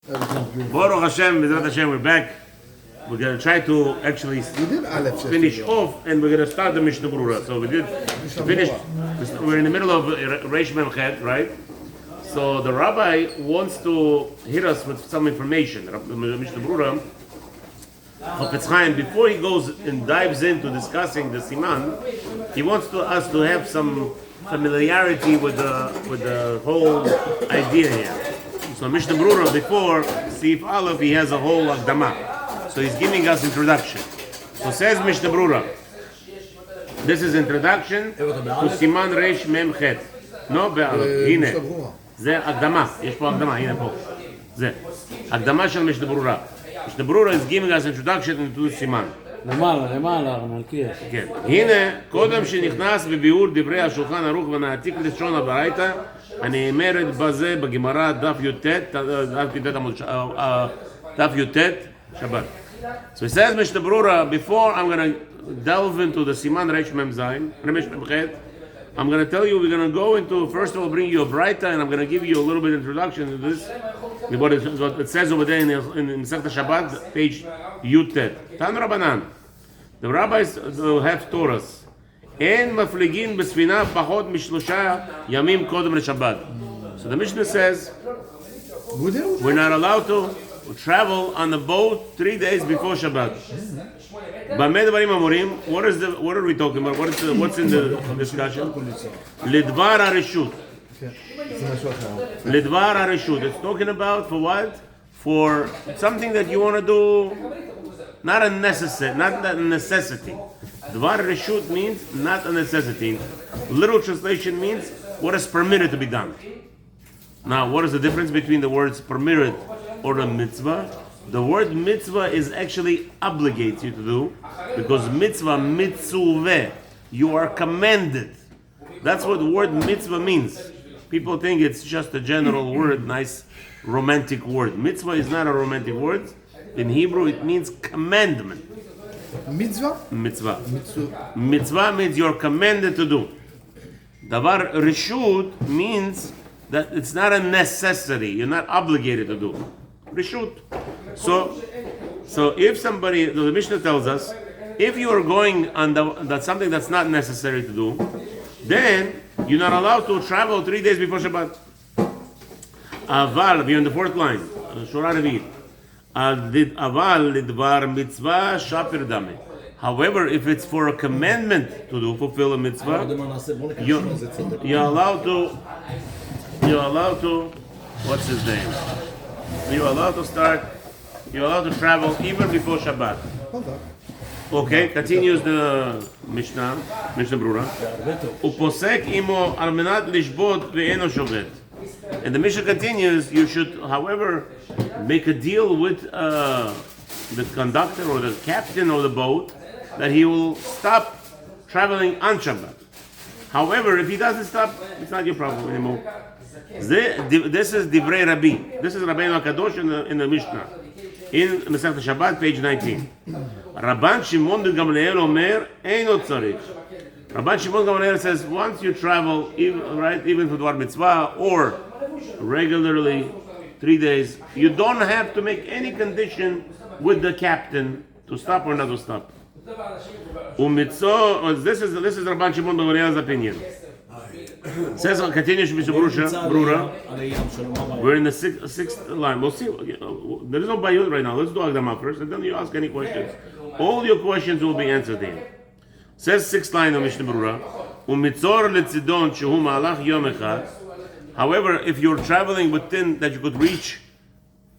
Baruch Hashem, B'ezrat Hashem, we're back. We're going to try to actually finish off, and we're going to start the Mishnah Berurah. So we did finish. We're in the middle of Reish Mem Chet, right? So the rabbi wants to hit us with some information. Mishnah Berurah, Chafetz Chaim, before he goes and dives into discussing the Siman, he wants us to have some familiarity with the whole idea here. So Mishnah Berurah, before Sif Aleph, he has a whole Akdama. So he's giving us introduction. So says Mishnah Berurah, this is introduction to Siman Reish Mem Chet. No, באלף, הנה. זה הקדמה, יש פה הקדמה, הנה פה. זה. הקדמה של משנה ברורה. משנה ברורה is giving us introduction into סימן. למעלה, מלכיאס. כן. הנה, קודם שנכנס בביאור דברי השולחן ערוך ונעתיק לשון הברייתא, הנאמרת בזה בגמרא דף י"ט, דף י"ט, שבת. So he says, Mishnah Berurah, before I'm going to delve into the Siman Reish Mem Zayin, Reish Mem Chet, I'm going to tell you, we're going to go into, first of all, bring you a Braita, and I'm going to give you a little bit of introduction to this, what it says over there in Masechet Shabbat, page Yutet. Tan Rabbanan, the rabbis have taught us, En mafligin besfina pachot mishlosha yamim kodem leShabbat. So the Mishnah says, we're not allowed to travel on the boat 3 days before Shabbat. What are we talking about? What's in the discussion? Lidvar hareshut. Lidvar hareshut. It's talking about for what? For something that you want to do, not a necessity. Dvar hareshut means not a necessity. Literal translation means what is permitted to be done. Now, what is the difference between the words permitted or a mitzvah? The word mitzvah is actually obligates you to do, because mitzvah, mitzuveh, you are commanded. That's what the word mitzvah means. People think it's just a general word, nice romantic word. Mitzvah is not a romantic word. In Hebrew, it means commandment. Mitzvah? Mitzvah. Mitzvah means you're commanded to do. Davar reshut means that it's not a necessity. You're not obligated to do. Reshut. So if somebody, the Mishnah tells us, if you are going on that's something that's not necessary to do, then you're not allowed to travel 3 days before Shabbat. Aval, you're in the fourth line, Shura Revi'it. Aval lidvar mitzvah shapir dame. However, if it's for a commandment to do, fulfill a mitzvah, you're allowed to, what's his name? You're allowed to travel even before Shabbat. Okay, continues the Mishnah Berurah. Uposek imo al menat lishbot ve'eno shovet. And the Mishnah continues, you should, however, make a deal with the conductor or the captain of the boat that he will stop traveling on Shabbat. However, if he doesn't stop, it's not your problem anymore. This is Divrei Rabbi. This is Rabbeinu HaKadosh in the Mishnah. In Masechet Shabbat, page 19. Rabban Shimon ben Gamliel Omer, Eino tzarich. Rabban Shimon ben Gamliel says, once you travel, even for Dvar Mitzvah, or regularly 3 days, you don't have to make any condition with the captain to stop or not to stop. This is Rabban Shimon ben Gamliel's opinion. Says, continues Berurah. We're in the sixth line. We'll see. There is no bayut right now. Let's do Akdama first, and then you ask any questions. All your questions will be answered here. Says sixth line of Mishnah Berurah. Umitzor letzidon shehu ma'alach yom echad. However, if you're traveling within that you could reach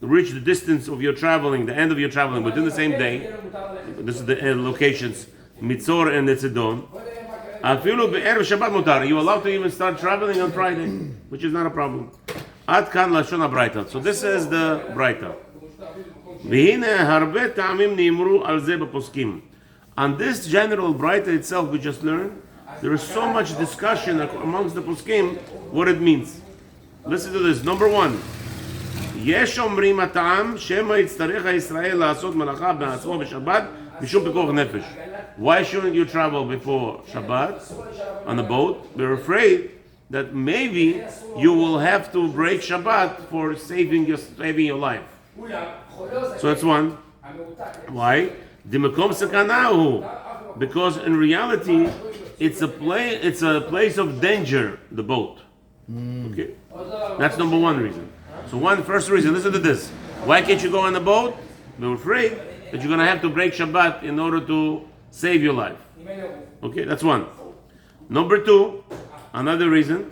the distance of your traveling, the end of your traveling within the same day. This is the locations Mitzor and Letzidon. You're allowed to even start traveling on Friday, which is not a problem. Ad kan lashon habraita. So this is the Braita. On this general Braita itself we just learned, there is so much discussion amongst the poskim what it means. Listen to this. Number one. יש אומרים הטעם שמא יצטרך ישראל לעשות מלאכה בעצמו בשבת משום פיקוח נפש. Why shouldn't you travel before Shabbat on a boat? We're afraid that maybe you will have to break Shabbat for saving your life. So that's one. Why? Because in reality, it's a place of danger, the boat. Okay? That's number one reason. So first reason, listen to this. Why can't you go on the boat? They're afraid that you're going to have to break Shabbat in order to save your life. Okay, that's one. Number two, another reason.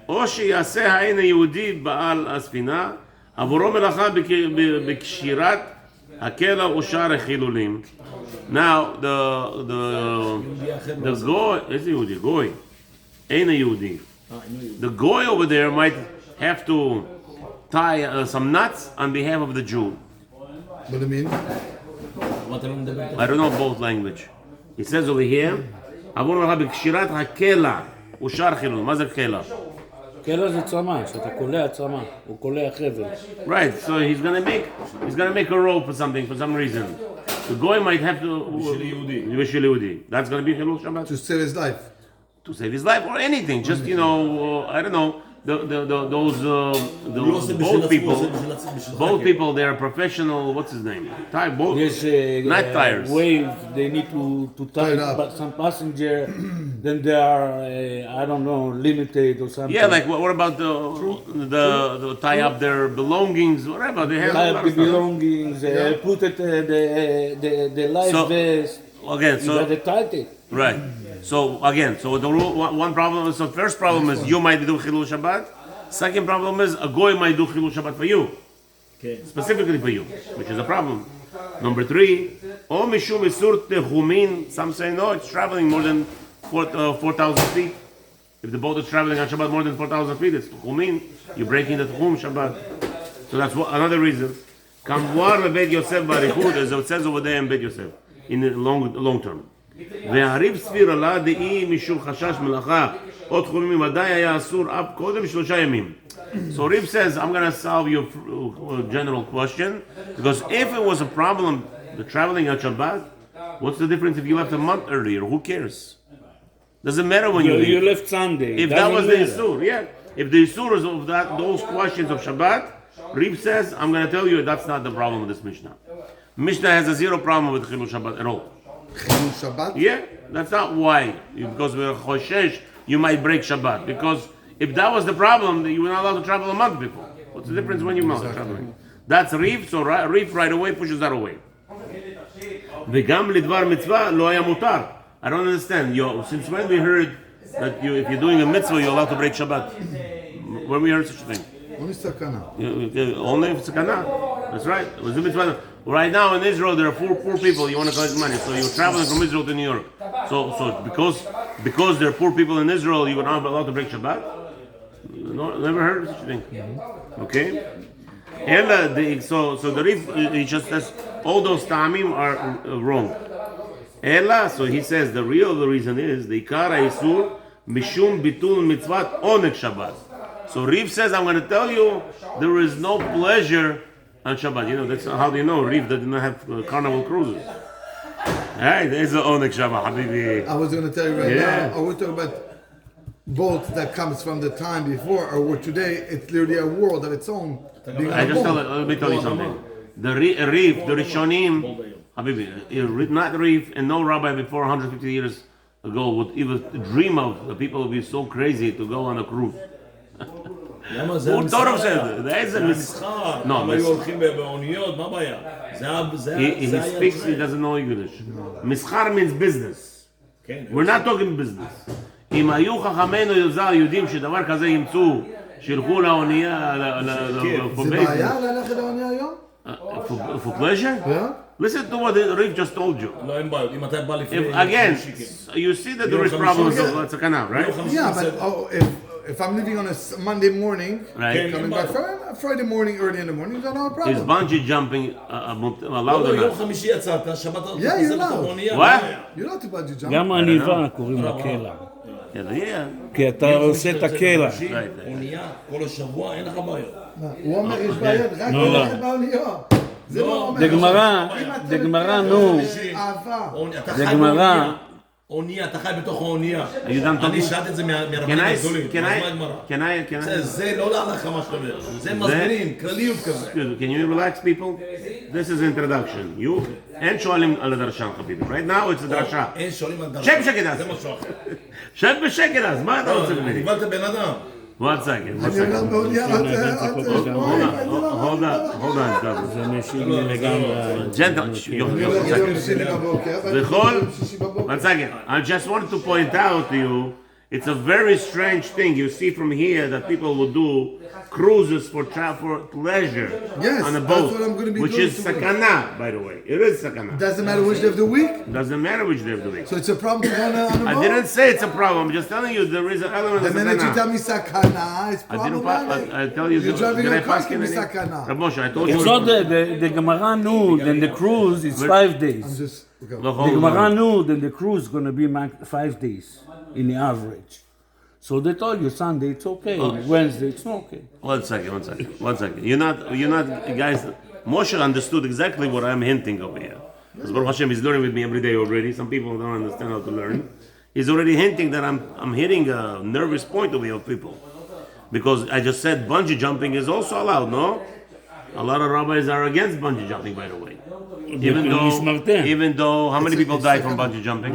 או שיעשה העין היהודי בעל הספינה, עבורו מלאכה בקשירת הקלע ושאר החילולים. Now, the goy, איזה יהודי? גוי. אין היהודי. The goy over there might have to tie some knots on behalf of the Jew. What do you mean? I don't know both language. He says over here, עבור מלאכה בקשירת הקלע ושאר החילולים. מה זה קלע? קלע זה צמא, שאתה קולע צמא, הוא קולע חבל. Right, so he's gonna make a rope or something for some reason. The goy might have to בשביל יהודי. That's gonna be Chilul Shabbat. To save his life. To save his life or anything. Just I don't know. Those both people, they are professional. What's his name? Tie boat. Yes, not tires. Wave. They need to tie but some passenger. Then they are I don't know, limited or something. Yeah, like what about the tie up their belongings, whatever they have. Tie up the belongings. Put it the life vest. Again, you gotta tight it. Right. So again, the one problem. So first problem is you might do Chilul Shabbat. Second problem is a goy might do Chilul Shabbat for you, specifically for you, which is a problem. Number three, O mishum isur techumin. Some say no, it's traveling more than 4,000 feet. If the boat is traveling on Shabbat more than 4,000 feet, it's techumin. You're breaking the techum Shabbat. So that's another reason. Kamvar leBeit Yosef barichud, as it says over there in Beit Yosef, in the long term. והריב סביר עלה דאי משום חשש מלאכה או תחומים ודאי היה אסור אף קודם 3 ימים. So Rib says, I'm going to solve your general question, because if it was a problem, the traveling on Shabbat, what's the difference if you left a month earlier? Who cares? Doesn't matter when you leave. You left Sunday. If that was the Isur, yeah. If the Isur is of those questions of Shabbat, Rib says, I'm going to tell you that's not the problem with this Mishnah. Mishnah has a zero problem with Chilul Shabbat at all. Chilul Shabbat? Yeah, that's not why. Because we're choshesh, you might break Shabbat. Because if that was the problem, you were not allowed to travel a month before. What's the difference when you're not traveling? That's Rif, so Rif right away pushes that away. וגם לדבר מצווה לא היה מותר. I don't understand. Since when we heard that if you're doing a mitzvah, you're allowed to break Shabbat? When we heard such a thing? Only sakana. Only if it's sakana. That's right. It was a mitzvah. Right now in Israel, there are poor people. You want to collect money, so you're traveling from Israel to New York. So because there are poor people in Israel, you were not allowed to break Shabbat. No, never heard of such a thing. Okay. So the Rif, he just says all those tamim are wrong. Ella, so he says the reason is the ikara isur mishum bitul mitzvat onek Shabbat. So Rif says, I'm going to tell you there is no pleasure on Shabbat. That's how do you know Rif does not have carnival cruises. Hey, there's the onek Shabbat, habibi. I was going to tell you now. Are we talking about boats that comes from the time before, or today it's literally a world of its own? Let me tell you something. The Rif, the Rishonim, habibi, not Rif, and no rabbi before 150 years ago would even dream of the people would be so crazy to go on a cruise. למה זה המסחר? הם היו הולכים באוניות, מה הבעיה? He speaks, he doesn't know English. מסחר means business. We're not talking business. אם היו חכמינו יודעים שדבר כזה ימצאו, שילכו לאונייה, זה בעיה ללכת לאונייה היום? For pleasure? Yeah. Listen to what Rick just told you. לא, אין בעיות, אם אתה בא לפני... Again, you see that there is problems of סכנה, right? Yeah, but if I'm leaving on a Monday morning, coming back Friday morning, early in the morning, I don't have a problem. Is bungee jumping allowed or יום not? חמישי יצאת, שבת... Yeah, you're allowed. What? You're allowed to bungee jump. גם עניבה קוראים לה קלע. Yeah. כי אתה עושה את הקלע. אונייה, כל השבוע, אין לך בעיות. הוא אומר, יש בעיות, רק ללכת באוניות. זה לא אומר. דגמרא, נו. אהבה. דגמרא, אונייה, אתה חי בתוך האונייה. Are you done אני talking? שאלתי את זה מהרבנים Can I? הגדולים. Can מה I? הגמרא? Can I? זה לא להלכה מה שאתה אומר. זה מסבירים, כלליות כזה. Can you relax, people? This is introduction. You אין שואלים על הדרשה, חביבי. Right now it's a דרשה. אין שואלים על דרשה. שב בשקט אז. זה משהו אחר. שב בשקט אז, מה אתה רוצה ממני? דיברת בן אדם. One second. אני אומר באונייה, Hold on. זה משיג לי לגמרי. One second. I just wanted to point out to you, it's a very strange thing. You see from here that people will do cruises for pleasure Yes, on a that's boat, what I'm gonna be which doing is tomorrow. sakana, by the way. It is sakana. Doesn't matter which day of the week. Doesn't matter which day of the week. So it's a problem to go on a I boat. didn't say it's a problem. I'm just telling you there is an element The of minute you tell sakana. me sakana, it's I didn't. problematic. I tell you. You're driving did I a car, pass can be anything? sakana. Rav Moshe, I told you. It's not the Gemara knew, then the cruise is 5 days. I'm just okay. The The whole Gemara knew that the cruise is going to be 5 days in the average. So they told you Sunday it's okay, Wednesday it's not okay. One second. You're not, guys. Moshe understood exactly what I'm hinting over here. Because Baruch Hashem is learning with me every day already. Some people don't understand how to learn. He's already hinting that I'm hitting a nervous point over here of people. Because I just said bungee jumping is also allowed, no? A lot of rabbis are against bungee jumping, by the way. Even though, how many people died from bungee jumping?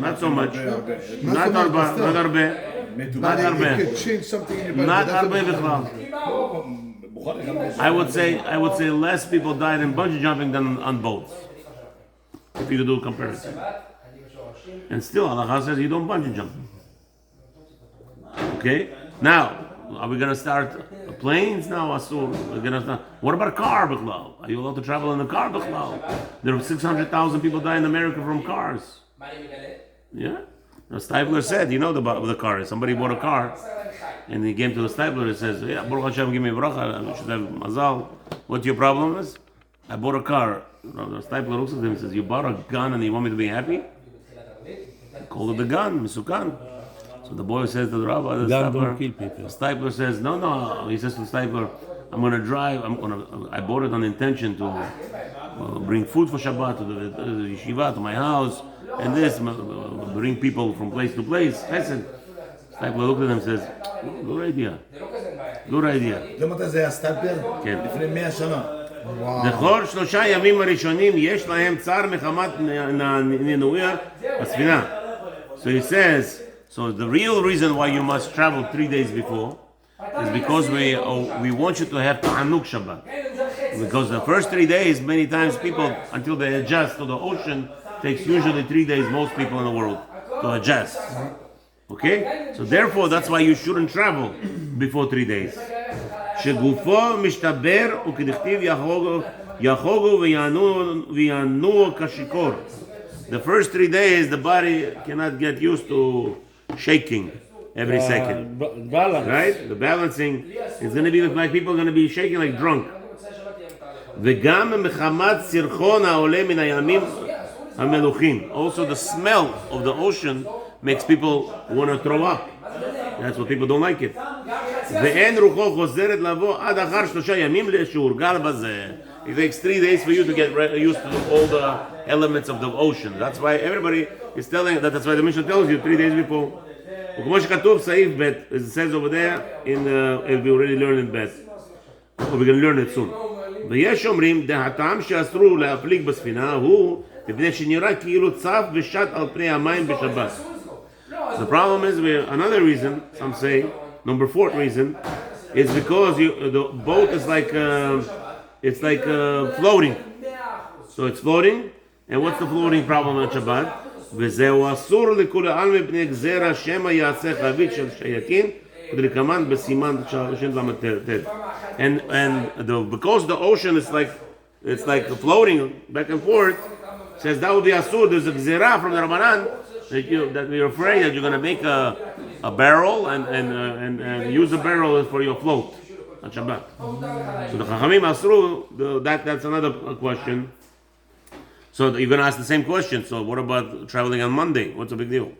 Not so much. Not הרבה. But it could change something in your body. Not That's הרבה what- בכלל. I would say less people died in bungee jumping than on boats. If you do a comparison. And still, Allah says you don't bungee jump. Okay? Now, are we going to start planes now? We're going to start. What about a car, בכלל? Are you allowed to travel in a car, בכלל? There are 600,000 people die in America from cars. Yeah? The Stifler said, you know the car. Somebody bought a car, and he came to the Stifler and says, yeah, Baruch Hashem, give me bracha, I should have mazal. What your problem is? I bought a car. The Stifler looks at him and says, you bought a gun and you want me to be happy? Call it a gun, Misukan. So the boy says to the rabbi, the Gun Stifler, don't kill people. the Stifler says, no. He says to the Stifler, I'm going to drive, I bought it on intention to bring food for Shabbat to the yeshiva, to my house, and this, bring people from place to place. Chesed. Stifler looked at him and says, good idea. מתי זה היה סטייפלר? כן. לפני 100 שנה. בכל 3 ימים הראשונים יש להם צער מחמת נינויה בספינה. So he says, so the real reason why you must travel 3 days before is because we want you to have ta'anuk Shabbat. Because the first 3 days, many times people, until they adjust to the ocean, takes usually 3 days, most people in the world, to adjust. Okay? So therefore, that's why you shouldn't travel before 3 days. שגופו משתבר וכדכתיב יחוגו וינועו כשיכור. The first 3 days, the body cannot get used to shaking every second. Balance. Right? The balancing is going to be like people are going to be shaking like drunk. וגם מחמת סרחון העולה מן הימים המלוחים. Also the smell of the ocean makes people want to throw up. That's what people don't like it. ואין רוחו חוזרת לבוא עד אחר 3 ימים שהורגל בזה. It takes 3 days for you to get used to all the elements of the ocean. That's why everybody is telling that. That's why the Mishnah tells you 3 days before. וכמו שכתוב סעיף ב', as it says over there, we already learned in bed. We're going to learn it soon. ויש אומרים, דעתם שאסרו להפליג בספינה הוא מפני שנראה כאילו צף ושט על פני המים בשבת. The problem is, another reason, some say, number 4th reason, is because the boat is like, floating. So it's floating, and what's the floating problem on Shabbat? וזהו אסור לכולי עלמא מפני גזירה שמא יעשה חבית של שייטין כדלקמן בסימן ש"ט. And because the ocean is like floating back and forth, says that would be asur. There's a gzera from the Rabbanan that you're afraid that you're going to make a barrel and use the barrel for your float on Shabbat. So the Chachamim asru, that's another question. So you're going to ask the same question. So what about traveling on Monday? What's the big deal?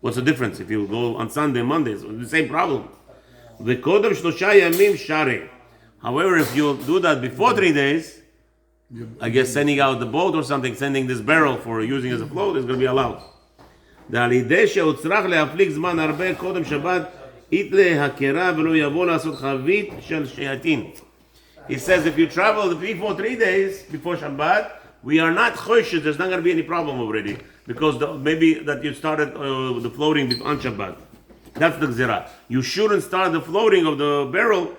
What's the difference if you go on Sunday, Monday? It's the same problem. V'kodem 3 yamim shari. However, if you do that before 3 days, I guess sending out the boat or something, sending this barrel for using as a float is going to be allowed. ועל ידי שהוצרך להפליג זמן הרבה קודם שבת, יתלה הכרה ולא יבוא לעשות חבית של שייטין. He says if you travel before 3 days before Shabbat, we are not choshes, there's not going to be any problem already. Because maybe that you started the floating on Shabbat. That's the gzera. You shouldn't start the floating of the barrel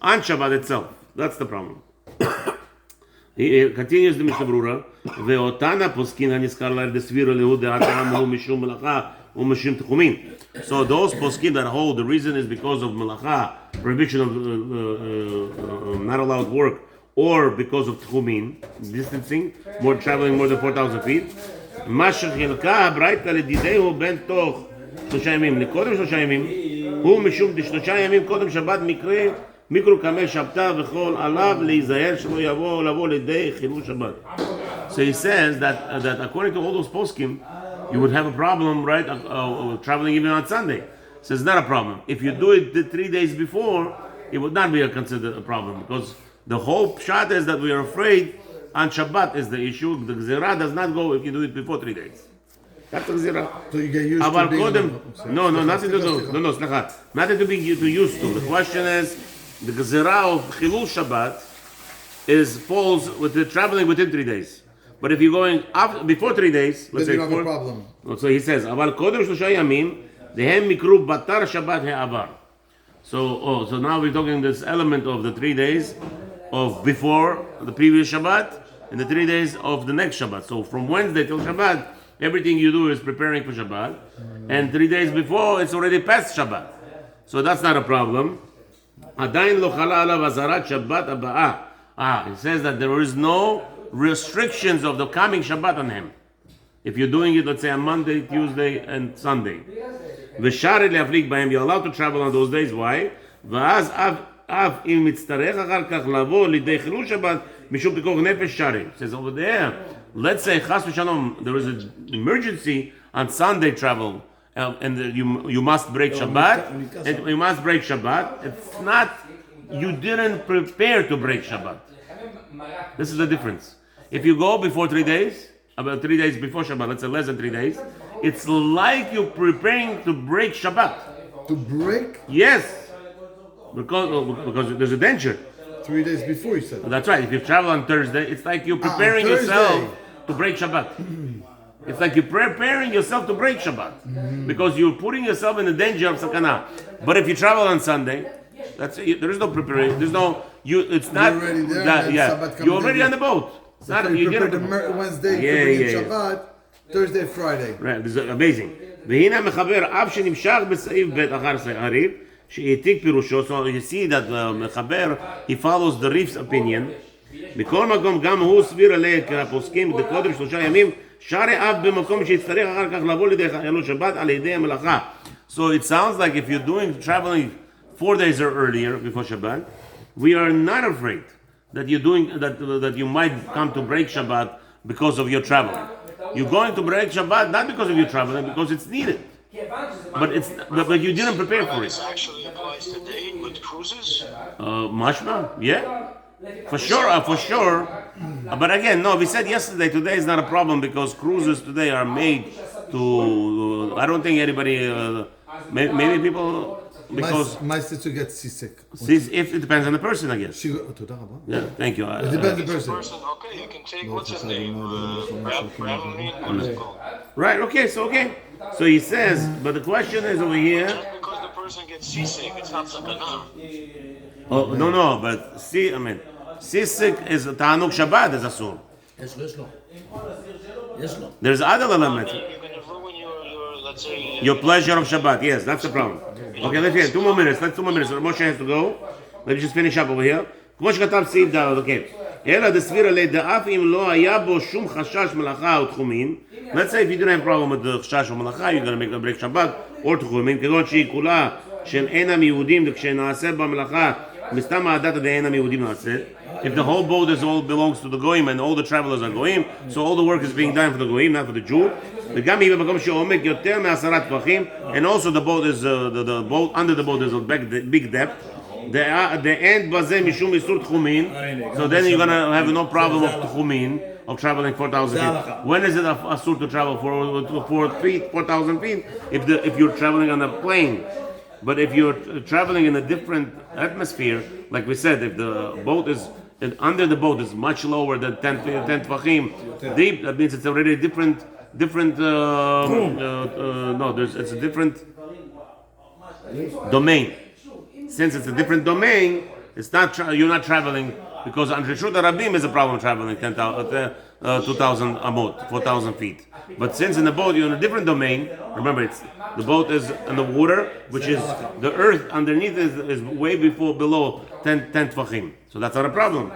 on Shabbat itself. That's the problem. He continues the Mishnah Berurah. Ve'otana poskin haniskar la'el desvira lehu de'atam hu mishum melacha hu mishum tchumin. So those poskin that hold, the reason is because of melacha, prohibition of not allowed work, or because of tchumin, distancing, traveling more than 4,000 feet. מה שחילקה הברייתא לדידהו בין תוך 3 ימים לקודם 3 ימים הוא משום 3 ימים קודם שבת מיקרו קמי שבתא וכל עליו להיזהר שלא לבוא לידי חילול שבת. So he says that according to all those poskim, you would have a problem, right, traveling even on Sunday. So it's not a problem. If you do it the 3 days before, it would not be considered a problem, because the whole pshat is that we are afraid on Shabbat is the issue. The gzera does not go if you do it before 3 days. That's the gzera. So you get used to being... No, nothing to do. No, slacha. Nothing to be used to. The question is, the gzera of Chilul Shabbat falls with the traveling within 3 days. But if you're going before 3 days, let's say 4, have a problem. So he says, אבל קודם 3 ימים, דהם מקרו בתר שבת העבר. So now we're talking this element of the 3 days of before the previous Shabbat and the 3 days of the next Shabbat. So from Wednesday till Shabbat, everything you do is preparing for Shabbat, and 3 days before it's already past Shabbat. So that's not a problem. עדיין לא חלה עליו אזהרת שבת הבאה. It says that there is no restrictions of the coming Shabbat on him. If you're doing it, let's say on Monday, Tuesday, and Sunday. ושאר להפליג בהם, you're allowed to travel on those days. Why? ואז אף אם מצטרך אחר כך לבוא לידי חילול שבת משום פיקוח נפש שרי. It says over there, let's say חס ושלום, there is an emergency on Sunday travel, and you must break Shabbat. You must break Shabbat. It's not, you didn't prepare to break Shabbat. This is the difference. If you go before 3 days, about 3 days before Shabbat, let's say less than 3 days, it's like you're preparing to break Shabbat. To break? Yes. Because there's a danger. 3 days before, you said. That's right. If you travel on Thursday, it's like you're preparing yourself to break Shabbat. It's like you're preparing yourself to break Shabbat. Because you're putting yourself in the danger of sakana. But if you travel on Sunday, there is no preparation. There's no, it's not, you're already there, you're already on the boat. It's not, you prepare the Wednesday, you bring in Shabbat, Thursday, Friday. Right, this is amazing. והנה מחבר אף שנמשך בסעיף ב' אחר סעריב, שהעתיק פירושו, so you see that מחבר, he follows the Rif's opinion. בכל מקום גם הוא סביר עליה כפוסקים בקודם 3 ימים, שרי אף במקום שיצטרך אחר כך לבוא לידי חילול שבת על ידי המלאכה. So it sounds like if you're traveling 4 days earlier before Shabbat, we are not afraid that you're doing that you might come to break Shabbat because of your traveling. You're going to break Shabbat not because of your traveling, because it's needed. But you didn't prepare for it. This actually applies today with cruises? Mashma, yeah. For sure. But again, no, we said yesterday, today is not a problem because cruises today are made to, I don't think anybody, maybe people, because my sister gets seasick. If it depends on the person, I guess. Yeah, thank you. It depends on the person. Okay, you can take, what's his name? What is it called? Right, okay. So he says, but the question is over here. Just because the person gets seasick, it's not sakana. Oh, no, but seasick is Ta'anuk Shabbat is Asur. There's other elements. You're going to ruin your, let's say... Your pleasure of Shabbat, yes, that's the problem. Okay, let's hear 2 more minutes. Moshe has to go. Let me just finish up over here. כמו שכתב סעיף ד', okay. אלא דסביר עלי דאף אם לא היה בו שום חשש מלאכה או תחומין. Let's say if you didn't have a problem with the חשש או מלאכה, you're going to make a break Shabbat, or תחומין, כגון שהיא כולה של אינם יהודים וכשנעשה במלאכה מסתם העדת דאינם יהודים נעשה. If the whole boat all belongs to the goyim and all the travelers are goyim, so all the work is being done for the goyim, not for the Jew. וגם היא במקום שעומק יותר מ10 טפחים, and also the boat is the boat under the boat is a big depth. the end bazeh mishum isur tchumin. So then you're gonna have no problem of tchumin of traveling 4,000 feet. When is it asur to travel for 4,000 feet? If you're traveling on a plane. But if you're traveling in a different atmosphere, like we said, if the boat is under the boat is much lower than 10 tvachim deep, that means it's already different. No, it's a different domain. Since it's a different domain, it's not you're not traveling because on Reshut Rabim is a problem traveling 2,000 amot, 4,000 feet. But since in the boat you're in a different domain, remember the boat is in the water, which is the earth underneath is way below 10 tvachim. So that's not a problem.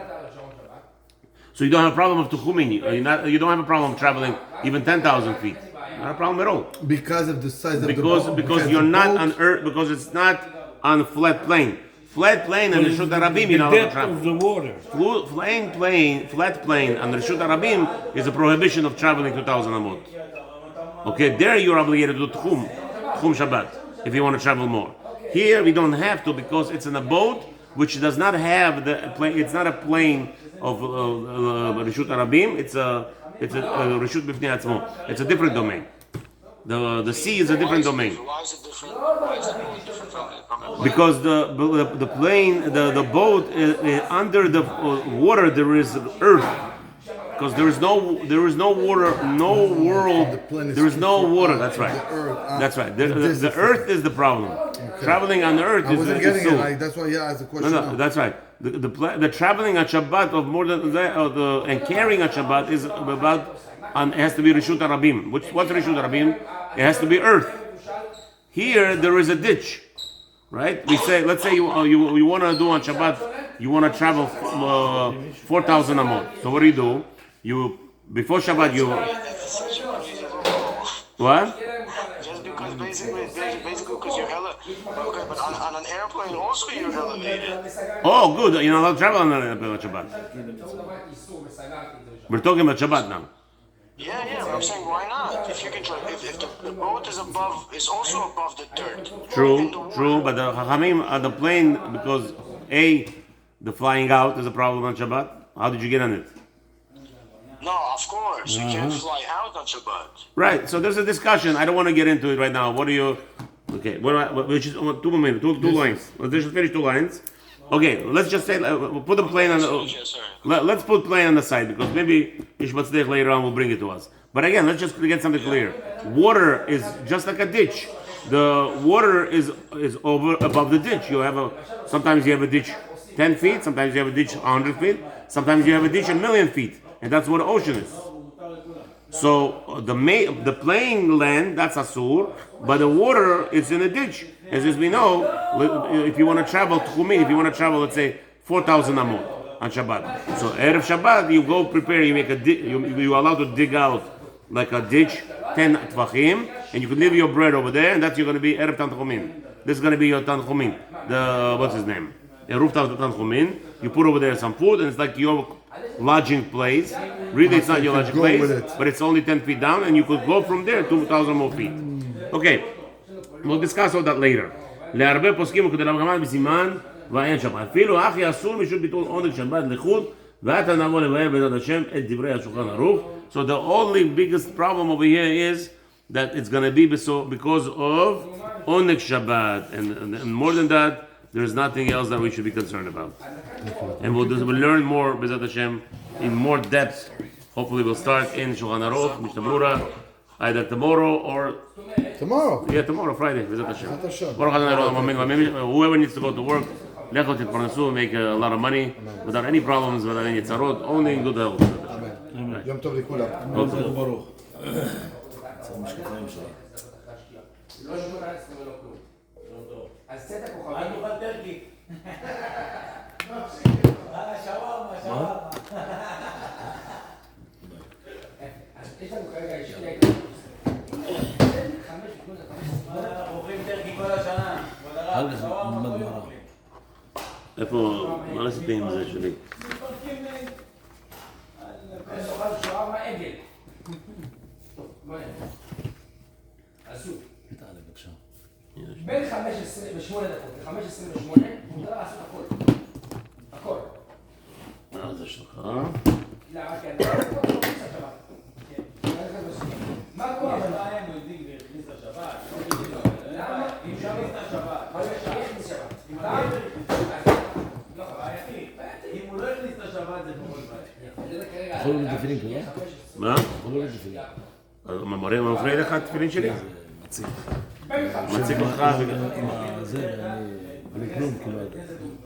So you don't have a problem of tuchumin. You don't have a problem traveling even 10,000 feet. Not a problem at all. Because of the size of the boat. Because you're not on earth. Because it's not on flat plain. Flat plain and Reshut Rabim, you're not allowed to travel. Of the water. Flat plain and Reshut Rabim is a prohibition of traveling 2,000 amot. Okay, there you're obligated to do Tchum Shabbat if you want to travel more. Here we don't have to because it's in a boat which does not have the plane. It's not a plane of Reshut Rabim. It's a Reshut B'fnei Atzmo. It's a different domain. The sea is a different domain. Why is it different? Why is the boat different from it? Because the plane, the boat under the water there is earth. Because there is no water, no world. There is no water. That's right. That's right. The earth is the problem. Okay. Traveling on the earth I wasn't is getting so. it. That's why I asked the question. No, that's right. The traveling on Shabbat of more than and carrying on Shabbat is about. And it has to be Reshut Rabim. What's Reshut Rabim? It has to be earth. Here there is a ditch, right? We say, let's say you want to do on Shabbat, you want to travel 4,000 amot. So what do? Before Shabbat what? Just because basically because you're hella. Okay, but on an airplane also you're elevated. Oh, good. You're not allowed to travel on Shabbat. We're talking about Shabbat now. Yeah, but I'm saying why not? If you can, if the boat is also above the dirt. True, but the Chachamim on the plane, because the flying out is a problem on Shabbat. How did you get on it? No, of course, you can't fly out on Shabbat. Right. So there's a discussion. I don't want to get into it right now. What are you? Okay. Which is 2 minutes, two lines. Let's just finish 2 lines. Okay, let's just say put the plane on the. Let's put plane on the side because maybe Ishmatzlech later on will bring it to us. But again, let's just get something clear. Water is just like a ditch. The water is above the ditch. Sometimes you have a ditch 10 feet. Sometimes you have a ditch 100 feet. Sometimes you have a ditch 1,000,000 feet, and that's what the ocean is. So the plain land that's asur, but the water is in a ditch. As we know, if you want to travel tchumin, if you want to travel, let's say 4,000 amot on Shabbat. So erev Shabbat, you go prepare. You make you're allowed to dig out like a ditch 10 tvachim, and you can leave your bread over there, and that's you're going to be erev tanchumin. This is going to be your tanchumin. What's his name? A rooftop tanchumin. You put over there some food, and it's like your lodging place. Really, it's not your lodging place, but it's only 10 feet down, and you could go from there 2,000 more feet. Okay, we'll discuss all that later. להרבה פוסקים וכדי למגמד בסימן ואין שבת. אפילו אחי אסור משום ביטול עונג שבת לחוד ועתה נבוא לבאר בעזרת השם את דברי השולחן ערוך. So the only biggest problem over here is that it's going to be because of עונג Shabbat, and more than that, there's nothing else that we should be concerned about. And we'll learn more בעזרת השם in more depth. Hopefully we'll start in Shulchan Aruch, Mishnah Berurah, either tomorrow or tomorrow, Friday. Whoever needs to go to work, make a lot of money without any problems, without any tzarot, only in good health. יום טוב לכולם. ברוך. צריך משקפיים שלו. אז צאת הכוכבים. אל תאכל טרקי. שווארמה. יש לנו כרגע שני אנחנו אוכלים טרקי כל השנה. איפה, מה עשיתי עם זה שלי? אני אוכל שווארמה עגל. עשו. בין 5:28 דקות ל-5:28 מותר לעשות הכל. הכל. מה זה שלך? מה קורה? אבל מה היה מוידים והכניס לשבת? למה? אם אפשר להכניס לשבת. מה זה הכניס לשבת? אם לא, בעייתי. אם הוא לא הכניס לשבת זה מאוד בעייתי. יכול להיות תפילין כזה? מה? יכול להיות תפילין. המורה מפריע לך התפילין שלי? מציג. מציג אותך. עם הזה, אני כלום, כאילו.